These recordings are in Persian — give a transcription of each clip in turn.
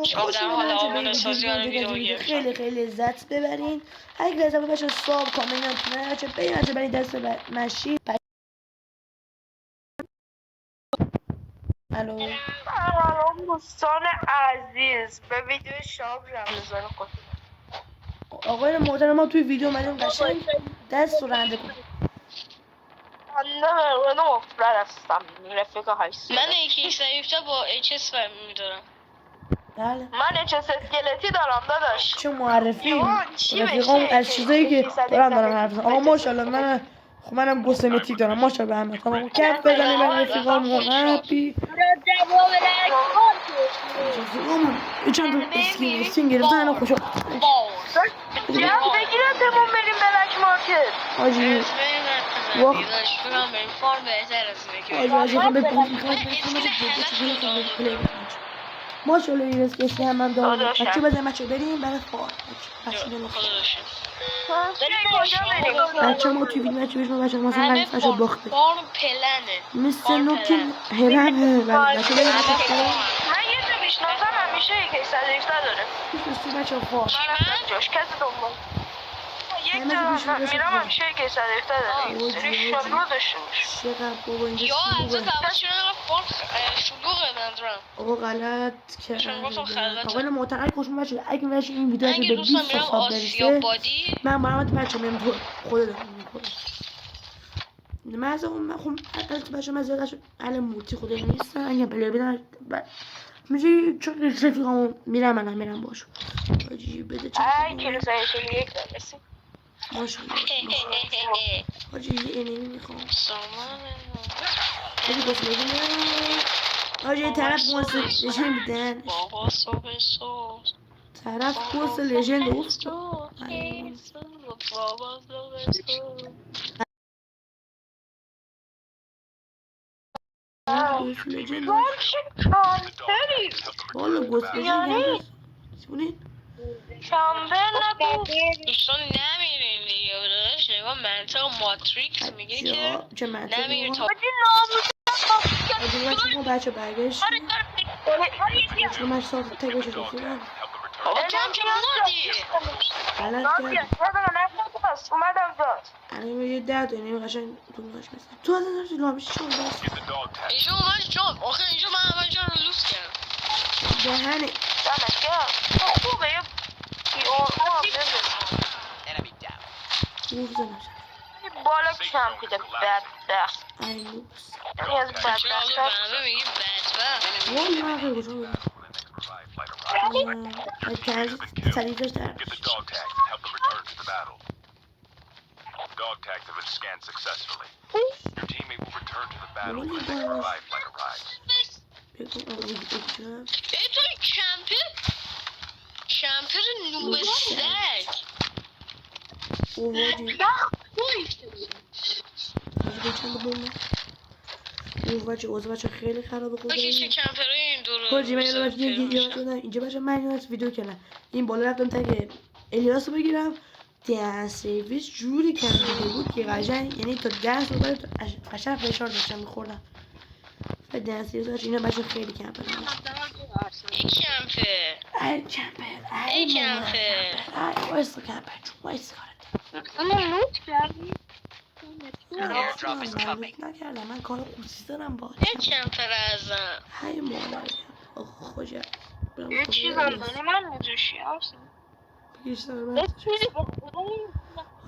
شما در حال آماده سازی آن ویدیو گیم خیلی خیلی لذت ببرین. هر کی لذت ببره ساب کامنت نتونه چه بچه برید دست مشی. الو سلام دوستان عزیز به ویدیو شاب رمضان خود. آقای محترم ما توی ویدیو اومدیم قشنگ دست رو رنده کن. من مفرد هستم رفیق هایست. من یکی سریفتا با HS میدارم. بله من اچ اس اسکلتی دارم داداش. چه معرفی چی رفیقام بشه؟ از چیزایی که دارم حرف بزنم. آقا ماشاءالله منم گوسمتیک دارم ماشاءالله همه تمام کف بزنیم برای رفیقام هپی رفیقام چند تا اسکین گرفتن خوشو بگیرتمون بریم بلک مارکت. حاجی ماشاءالله این اسکی هم من دارم. بچه بزن بچه بریم برای فار بچه ما توی ویدیو بچه بشما بچه ما مثلا بچه باخته فارم پلنه مثل نوکین هرم بچه بریم بچه فار من یه جا بیشناسم همیشه یک صدیقه داره میشنستی بچه فار من جاش کسی دنبال یک جا میرم همیشه یک صدیقه داره سری شلو داشته باشه چقدر بابا اینجا یا از شلوغه دعواشون فارم شلوغه منظورم آقا غلط کرده آقای محترم خوشم بچه اگه بچه این ویدیو به 20 ساب برسه من برامت بچه میم خود دارم من از اون خب البته بچه من زیادش اهل موتی خود نیستم اگه پلیر بیدن میشه چون رفیقامو میرم منم میرم باشو حاجی بده چه کلیسایشون یک دارسی ماشاءالله حاجی یه اینمی میخوام حاجی گفت بگیم حاجی طرف موسیقی لژند میدن طرف کوس لژند اوست گوس لژند والا گوس لژند چونی کامبر نبود دوستان نمیرین دیگه داداش نگاه منطق ماتریکس میگه که چه منطقی نمیری تا بچه برگشتیم چون من ساعت تگش رسیدم آقا تو هم که مردی غلط کردم اومدم داد الان یه 10 تا نیم قشنگ دوناش مثلا تو از نظر لابش چون بس اینجا اومد جاب آخه اینجا من اول جا رو لوس کردم دهنه دمت گرم خوبه یه روز زنم بالا کمپیده بدبخت ای نوبس یعنی از بدبخت همه میگی بدبخت والا من خیلی خوشم ای تنزی سریعتش در Dog tags have been scanned successfully. Your teammate will return to the battle when the next revive flight arrives. ای تو کمپر نوب سگ اوه بچه اوضاع بچه خیلی خرابه خدا بکشه کمپرهای این دو رو حاجی من اینجا بچه من اینو ویدیو کردم این بالا رفتم تگ الیاس رو بگیرم دن سرویس جوری کندیده بود که قشنگ یعنی تا 10 سال قشنگ فشار داشتم میخوردم و دن سرویس اینا بچه خیلی کمپر ای کمپر ای کمپر ای کمپر ای وایسا کمپر چون وایسا کارت اما لوت کردی؟ نکردم من کار خصوصی دارم با ای کمپر ازم های مادر آخ خوشم یه چیز هم داری من موجوشی هستم بیشتر من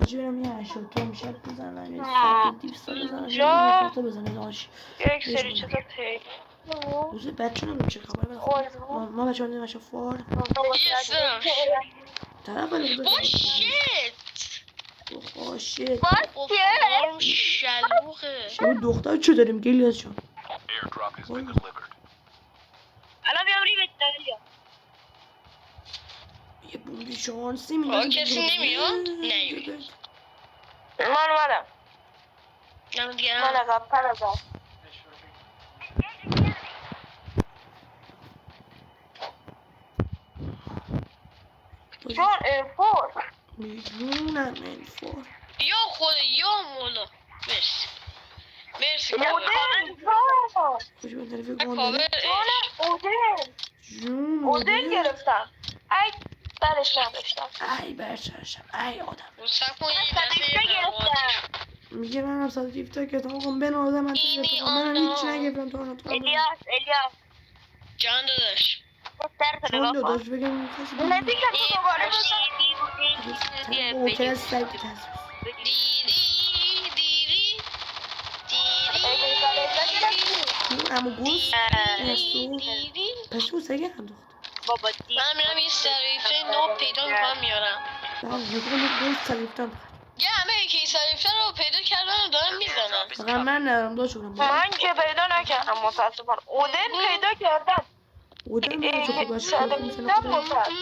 حاجی برم یه 80 تا میشه بزنم یه 100 200 بزنم یه 100 بزنم داشت یک سری چیزا تی روز بچه نمیم چه خبر ما بچه هم بچه فار طرف ولی بوده باشید فارم شلوغه شما دختر چه داریم گلیاز جان الان بیام ری بهت یه بوندی شانسی میدونم کسی نمیاد؟ نیوید من اومدم من عقب پر ازم جان ایرفور میدونم ایرفور یا خود یا مولا مرسی مرسی اودن خوش به طرفی کامل جون اودن گرفتم. ای برش نداشتم. ای برشاشم ای آدم سب کن یه صدیقه گرفتم. میگه منم صدیقه که تا کن بنازم من اینی منم هیچ آنا. نگرفتم تو الیاس جان داداش سر چون نگاه داداش کن. بگم کسی ندی که تو دوباره بزن با که از سعی که تصویر دیدی دیدی جون امو گوز نسو دیدی پس تو سگه انداخت بابا دی من میرم یه سریفه نو پیدا میکنم میارم بعد یکم گوز سلیفتم یه همه یکی سریفه رو پیدا کردن و دارم میزنم فقط من ندارم داشت کنم من که پیدا نکردم متاسفانه. اودن پیدا کردم. بودم میره چه خود باشه صدیقه میسنه متاسفم.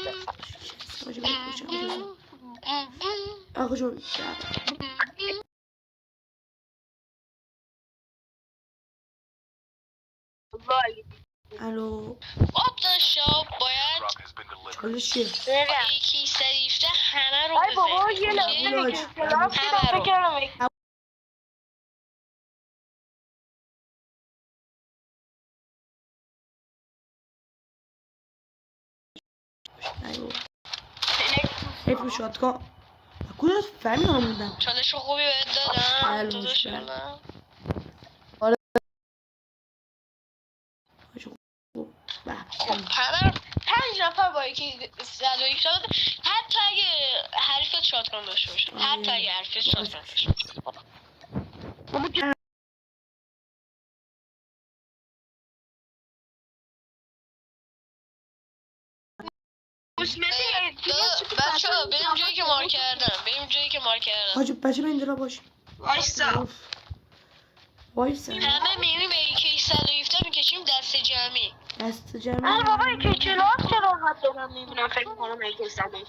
آقا جون وای الو آب داشتا باید Drop has been delivered. چالش چیه نگم. یکی سریفته همه رو ای بابا یه بزنی لحظه اوکی. یکی کلاس دیدم فکر کردم یک ایو حیف شاد کن کجا فهمی هم بودم چالش خوبی بهت دادم بله، داداش بله. گلم. خب همه 5 نفر با یکی 101 داده حتی اگه حریفت شاتگان داشته باشه حتی اگه حریفت شاتگان داشته باشه بچه ها بریم جایی که مار کردم بریم جایی که مار کردم حاجی بچه به اینجا باش وایسا وایسا همه میریم به یکی 117 میکشیم دست جمعی دست جمعی ای بابا یک کلاس چرا حد دارم نمیدونم فکر کنم یک صدیقه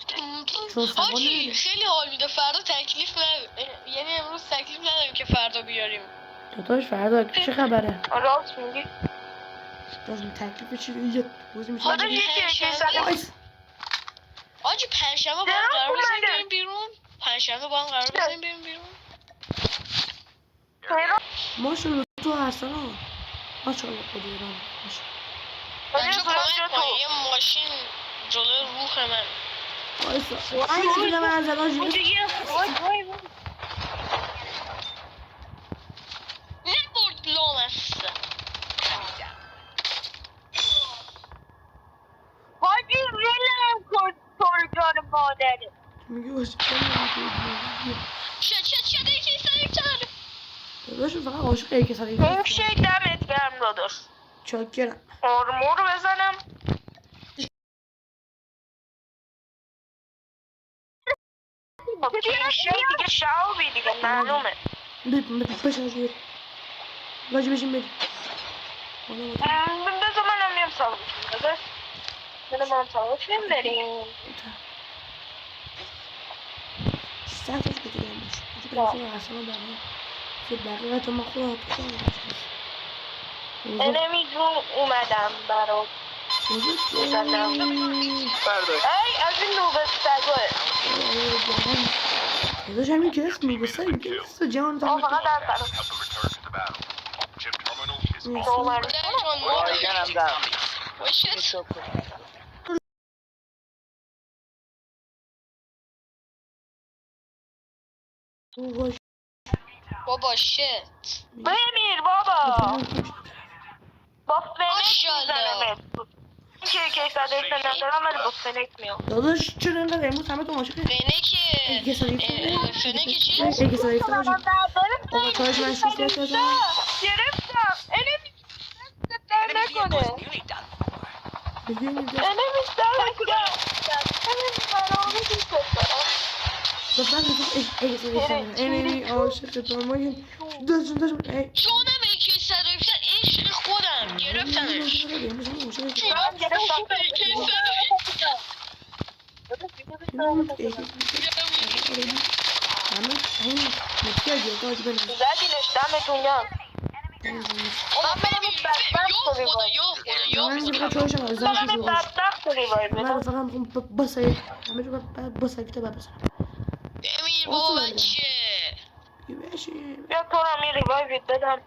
چون سوال حاجی نداری. خیلی حال میده فردا تکلیف یعنی امروز تکلیف نداریم که فردا بیاریم داداش فردا چه خبره راست میگی لازم تکلیف چی یه روزی میشه خدا یکی صدیقه وایس حاجی پنجشنبه با هم قرار بزنیم بریم بیرون پنجشنبه با هم قرار بزنیم بریم بیرون ماشاءالله تو هستن ماشاءالله خدا ایران بچه کمک کن یه ماشین جلوی روح من وایسا چی که من زد حاجی نبرد لامست حاجی ولم کن تو رو جان مادره میگه باشه چه یکی سریفتر داداش فقط عاشق یکی سالی این شک دمت گرم داداش چاکرم آرمور بزنم دیگه شعبی دیگه معلومه بشن شویر واجی بشین بریم بذار منم میام سوار داداش بذار منم سوار بریم سختش که دیگه باشه چون پلیسه رو اصلا بقیه که بقیه تو ما خودم نمیدون اومدم برات بزنم ای از این نوبت سگاه داداش همین که اسم میگسته میگسته جان تا فقط در Have to return to the battle. Chip terminal is Yes. اومد جان ما باشید باش بابا شت بمیر بابا با فنک میزنمت که صدیقه ندارم ولی با فنک میام داداش چرا اینقدر امروز همه تو عاشق فنک فنک چی؟ اگه سریفته باشی آقا چایش من شوش دست گرفتم در نکنه بگیم دست انمی لطفا اگه سریفته اینمی عاشق تو ما داشت ای جونم یکی سریفتر عشق خودم گرفتمش زدینش دمتون گرم من که بخواه چهارشم از زن شوش باش بدبخت ریوای من بدم فقط میخوام بسایف همه جو بسایفته باید بسایف امیر بابا بچه بیا تو هم یه ریوای بدم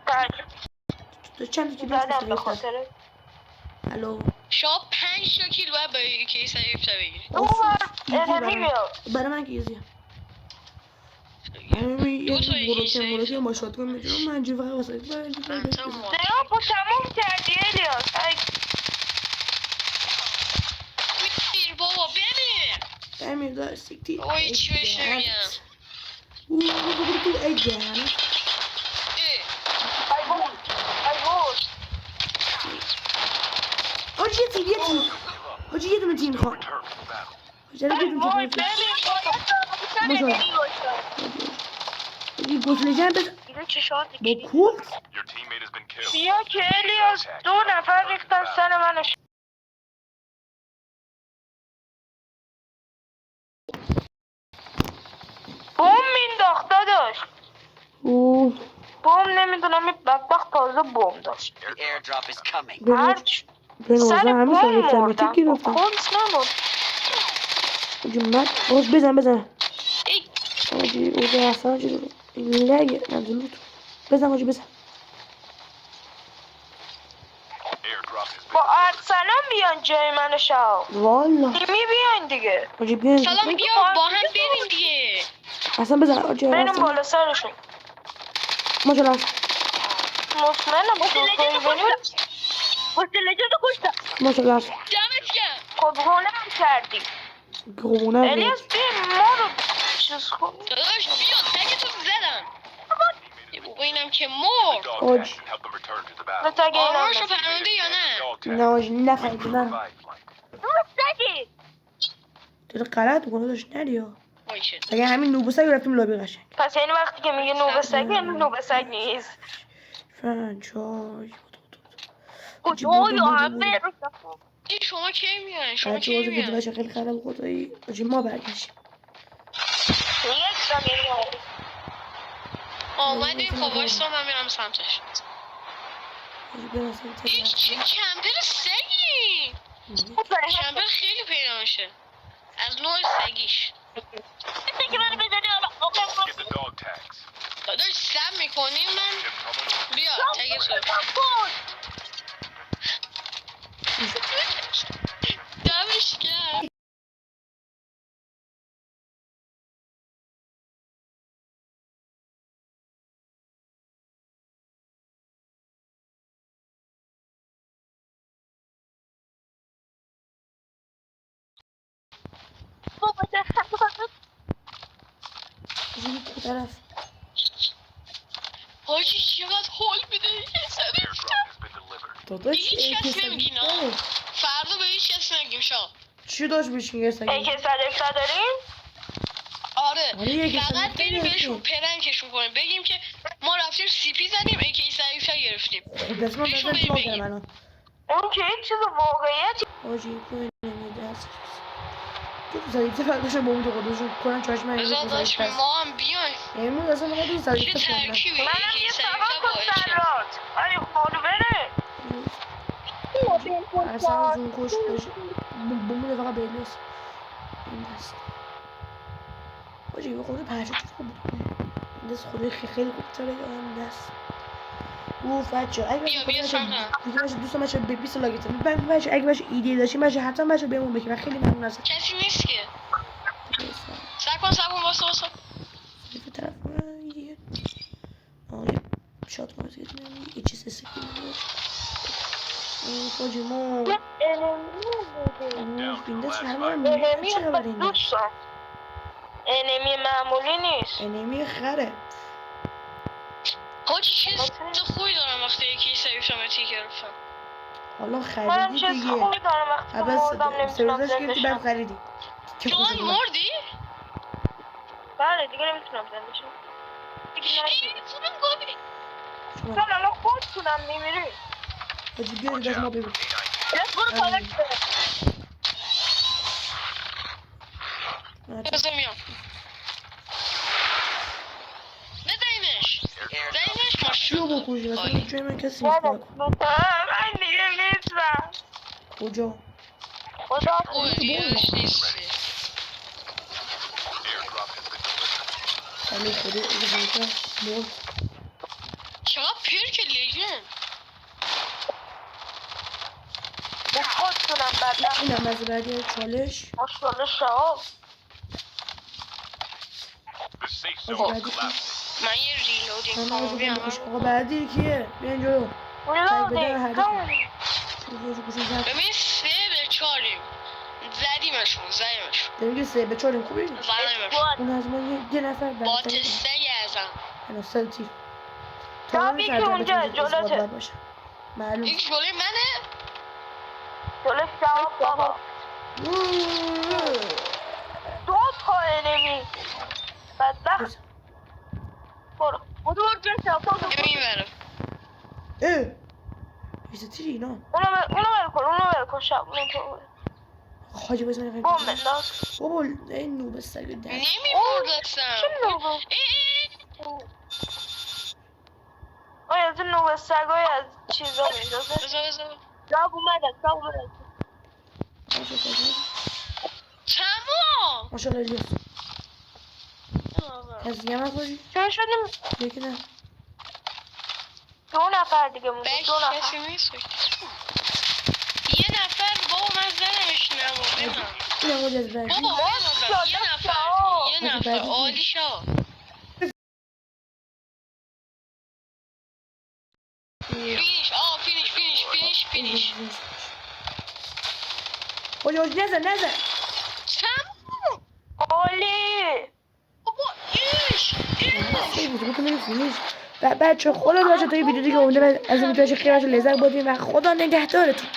تعجب تو چند کیلو زدم به هستی؟ خاطر الو. شما 5 تا کیل باید با یکی سریفتا بگیری. اون انمی بیاد برای من که ایزیه. دو تا یکی بروکن با شاتگان میجونم من جو فقط واسه نه با تمام کردی الیاس بیر بابا بمیر. بمیر دار سیکتی. اوه چی بهش نمیگم. تو اگه آجی یه دونه تیم خواه. Return to the battle. آجی گسلجن بزن با کورت Your teammate has been killed. بیا که الیاس 2 نفر ریختن سر منو بوم مینداخت داداش بوم نمیدونم این بدبخت تازه بوم داشت The airdrop is coming. سر بوم مردم گرفتم خونس نمون جمعت بزن آجی اوزه اصلا آجی لگه نزلوت بزن Airdrop has با been ارسلان بیان جای من شاو والا تیمی بیان دیگه آجی بیان سلام بیا با هم بریم دیگه. اصلا بزن آجی بریم اصلا بالا سرشون ماشاءالله مطمئنم دوتایی بریم ماشاءالله دمت گرم. خب گونه هم کردی گونه الیاس بیم ما رو چیز خوب داداش بیا تگه تو زدم. بابا اینم که مرد. dog Oj. tags and help them return to the نه battle. تگه اینم آمارشو بزن. فرمونده یا نه؟ Dog نه tag. آجی نخرید نه Revive flight. تو غلط میکنه داشت نریا وایشه. اگه همین نوبوسه گرفتیم لابی قشنگ پس یعنی وقتی که میگه نوبه سگ یعنی نوبه سگ نیست فرانچای این شما کی میان؟ شما بچه کی واسه ویدیو میان؟ بچه خیلی خراب خدایی آجی ما برگشیم آمدیم خب وایستا من میرم سمتش. آجی برسیم این چه کمپر سگی؟ کمپر خیلی پیدا میشه از نوع سگیش. Get the dog tags. داداش سب میکنیم من Chip terminal. بیا تگه سو دمش کرد. آجی کو طرف حاجی چقدر حال میده این سری. Airdrop has been delivered. داداش هیچ کس نمیگین ها. فردا به هیچ کس نگیم شا. چی داشت بشین یه سگی که صدف داریم آره یکی فقط سنگی بریم نگرفتیم. بهشون پرنکشون کنیم بگیم که ما رفتیم سی پی زدیم اکی سریفتا گرفتیم. دست من بهشون بزن تو بگیم. کردم الان اون که هیچ چیز واقعیتی آجی کوی نمیده تو سریفته فرداشم با اون تو خودشون کنن چاشمه بذار داشت ما هم بیایم. امروز اصلا فقط دو چه سریفته کنن ترکیبی منم اکی یه سریفتا سبا با کن اچ. سرات آره خانو بره اصلا از اون کش باشه بومونه فقط بیلیس این دست آجی به خود پرشو چطور خوب بود این دست خود خیلی خوب تره این دست اوف بچه اگه بیا بچه دوستان بچه به 20 لاگت بچه اگه بچه ایده داشتیم بچه حتما بچه بهمون بگید من خیلی ممنون ازت کسی نیست که سکن واسه به طرف یه آره شاد کنم یه چیز استفاده بود اوف آجی ما این دست انمی چه خبر این دست دوستان انمی معمولی نیست انمی خره حاجی چیز خوبی دارم وقتی یکی سریفتا متی گرفتم. حالا من خریدی چیز دیگه خوبی دارم وقتی که مردم نمیتونم سرویسش زنده گرفتی بعد شم خریدی که جوان خوشت اومد. مردی؟ بله دیگه نمیتونم زنده شم این فونم گابی. شما من الان خودتونم میمیری حاجی بیاری دست ما ببین برو پالک بره بذار میام. بزنیمش. زنیمش چیو ماشاءالله. بکشی مثلا عالی. جای من کسی بابا نیست من دیگه نیستم کجا خدا خوبه دیگه داشت نیستی. Airdrop has been delivered. ولی خدا اگه بودم مرد چقدر پیر که خودتونم بدم اینم از بعدی چالش. ماشاءالله شهاب The safe از zone is بعدی collapsing. من یه ریلودینگ من کنم رو بیام بکش. آقا بعدی کیه؟ بیاین جلو. ریلودینگ ببین 3 به 4یم زدیمشون داریم که 3 به 4 خوبی؟ زدیمشون اون از ما یه نفر با برتر تسته گزم هنو سلطیف شهاب یکی اونجا جلوته باشه معلوم این جلوی منه جلو شهاب بابا 2 تا انمی بدبخت برو بودو جلو شهاب ببین برم اه بیزه تیری اینا اونو ول کن شهاب اونو تو خاجه بزنی بوم بنداز بابا این نوب سگ در نمی بردستم چه نوبه آیا از این نوبه سگای از چیزا میندازه بذار شهاب اومدن تمام ماشالله الیاس از دیگه هم خوری؟ چرا شدیم یکی نه 2 نفر دیگه مونده 2 نفر کسی نیست یه نفر بابا من زدمش نمو این هم از بعدی بابا یه نفر عالی شا فینیش خاجه نزن تمام عالی بابا ایش خیلی بود تو میرسیش بچه خدا بچه تا یه ویدیو دیگه اونده از این ویدیوش خیلی لذت بردیم و خدا نگهدارتون.